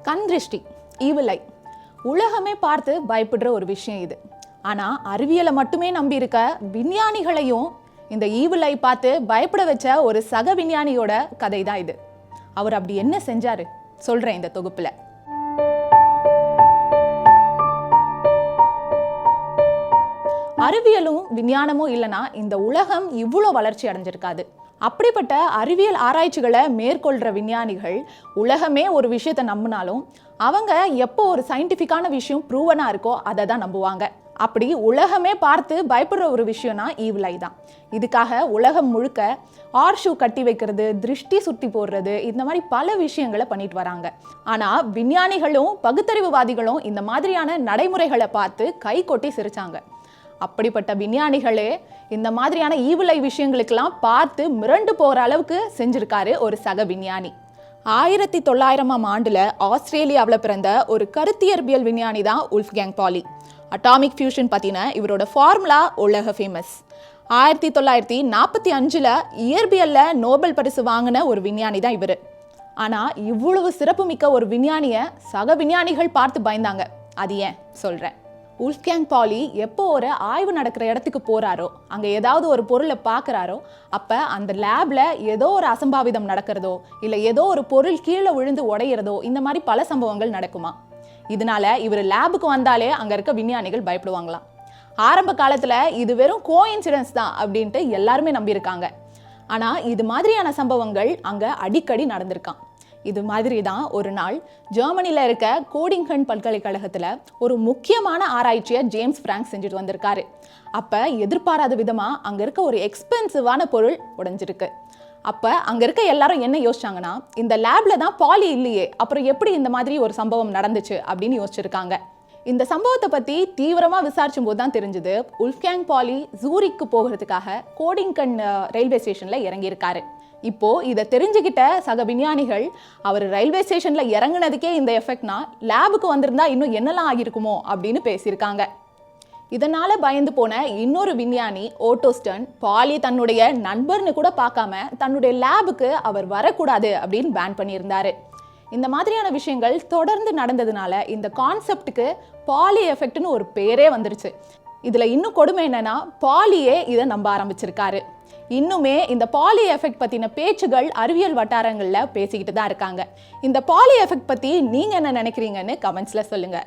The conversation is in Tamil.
கண் திருஷ்டி, ஈவில் ஐ, உலகமே பார்த்து பயப்படுற ஒரு விஷயம் இது. ஆனால் அறிவியலை மட்டுமே நம்பி இருக்க விஞ்ஞானிகளையும் இந்த ஈவில் ஐ பார்த்து பயப்பட வச்ச ஒரு சக விஞ்ஞானியோட கதை தான் இது. அவர் அப்படி என்ன செஞ்சாரு சொல்றேன் இந்த தொகுப்புல. அறிவியலும் விஞ்ஞானமும் இல்லைன்னா இந்த உலகம் இவ்வளோ வளர்ச்சி அடைஞ்சிருக்காது. அப்படிப்பட்ட அறிவியல் ஆராய்ச்சிகளை மேற்கொள்கிற விஞ்ஞானிகள் உலகமே ஒரு விஷயத்தை நம்பினாலும் அவங்க எப்போ ஒரு சயின்டிஃபிக்கான விஷயம் ப்ரூவனாக இருக்கோ அதை தான் நம்புவாங்க. அப்படி உலகமே பார்த்து பயப்படுற ஒரு விஷயம்னா ஈவில் ஐ தான். இதுக்காக உலகம் முழுக்க ஆர்ஷூ கட்டி வைக்கிறது, திருஷ்டி சுற்றி போடுறது, இந்த மாதிரி பல விஷயங்களை பண்ணிட்டு வராங்க. ஆனால் விஞ்ஞானிகளும் பகுத்தறிவுவாதிகளும் இந்த மாதிரியான நடைமுறைகளை பார்த்து கை கொட்டி சிரிச்சாங்க. அப்படிப்பட்ட விஞ்ஞானிகளே இந்த மாதிரியான ஈவில் ஐ விஷயங்களுக்கெல்லாம் பார்த்து மிரண்டு போகிற அளவுக்கு செஞ்சிருக்காரு ஒரு சக விஞ்ஞானி. 1900ஆம் ஆண்டுல ஆஸ்திரேலியாவில் பிறந்த ஒரு கருத்தியற்பியல் விஞ்ஞானி தான் உல்ஃப்கேங் பாலி. அட்டாமிக் ஃபியூஷன் பற்றின இவரோட ஃபார்முலா உலக ஃபேமஸ். 1945 இயற்பியல்ல நோபல் பரிசு வாங்கின ஒரு விஞ்ஞானி தான் இவர். ஆனால் இவ்வளவு சிறப்புமிக்க ஒரு விஞ்ஞானியை சக விஞ்ஞானிகள் பார்த்து பயந்தாங்க. அது ஏன் சொல்கிறேன். உல்ஃப்கேங் பாலி எப்போ ஒரு ஆய்வு நடக்கிற இடத்துக்கு போகிறாரோ, அங்கே ஏதாவது ஒரு பொருளை பார்க்குறாரோ, அப்போ அந்த லேபில் ஏதோ ஒரு அசம்பாவிதம் நடக்கிறதோ இல்லை ஏதோ ஒரு பொருள் கீழே விழுந்து உடையிறதோ, இந்த மாதிரி பல சம்பவங்கள் நடக்குமா. இதனால இவர் லேபுக்கு வந்தாலே அங்கே இருக்க விஞ்ஞானிகள் பயப்படுவாங்களாம். ஆரம்ப காலத்தில் இது வெறும் கோஇன்சிடென்ஸ் தான் அப்படின்ட்டு எல்லாருமே நம்பியிருக்காங்க. ஆனால் இது மாதிரியான சம்பவங்கள் அங்கே அடிக்கடி நடந்திருக்கான். இது மாதிரி தான் ஒரு நாள் ஜெர்மனியில் இருக்க கோடிங்கன் பல்கலைக்கழகத்தில் ஒரு முக்கியமான ஆராய்ச்சியை ஜேம்ஸ் பிராங்க் செஞ்சுட்டு வந்திருக்காரு. அப்போ எதிர்பாராத விதமாக அங்கே இருக்க ஒரு எக்ஸ்பென்சிவான பொருள் உடைஞ்சிருக்கு. அப்போ அங்கே இருக்க எல்லாரும் என்ன யோசிச்சாங்கன்னா, இந்த லேபில் தான் பாலி இல்லையே, அப்புறம் எப்படி இந்த மாதிரி ஒரு சம்பவம் நடந்துச்சு அப்படின்னு யோசிச்சிருக்காங்க. இந்த சம்பவத்தை பற்றி தீவிரமாக விசாரிச்சும் போது தான் தெரிஞ்சுது, உல்ஃப்கேங் பாலி ஜூரிக்கு போகிறதுக்காக கோடிங்கன் ரயில்வே ஸ்டேஷனில் இறங்கியிருக்காரு. இப்போ இதை தெரிஞ்சுக்கிட்ட சக விஞ்ஞானிகள் அவர் ரயில்வே ஸ்டேஷன்ல இறங்குனதுக்கே இந்த எஃபெக்ட்னா லேபுக்கு வந்திருந்தா இன்னும் என்னெல்லாம் ஆகியிருக்குமோ அப்படின்னு பேசியிருக்காங்க. இதனால பயந்து போன இன்னொரு விஞ்ஞானி ஓட்டோ ஸ்டர்ன் பாலி தன்னுடைய நண்பர்னு கூட பார்க்காம தன்னுடைய லேபுக்கு அவர் வரக்கூடாது அப்படின்னு பேன் பண்ணியிருந்தாரு. இந்த மாதிரியான விஷயங்கள் தொடர்ந்து நடந்ததுனால இந்த கான்செப்டுக்கு பாலி எஃபெக்ட்னு ஒரு பேரே வந்துருச்சு. இதுல இன்னும் கொடுமை என்னன்னா, பாலியே இதை நம்ப ஆரம்பிச்சிருக்காரு. இன்னுமே இந்த பாலி எஃபெக்ட் பற்றின பேச்சுகள் அறிவியல் வட்டாரங்களில் பேசிக்கிட்டு தான் இருக்காங்க. இந்த பாலி எஃபெக்ட் பற்றி நீங்கள் என்ன நினைக்கிறீங்கன்னு கமெண்ட்ஸில் சொல்லுங்கள்.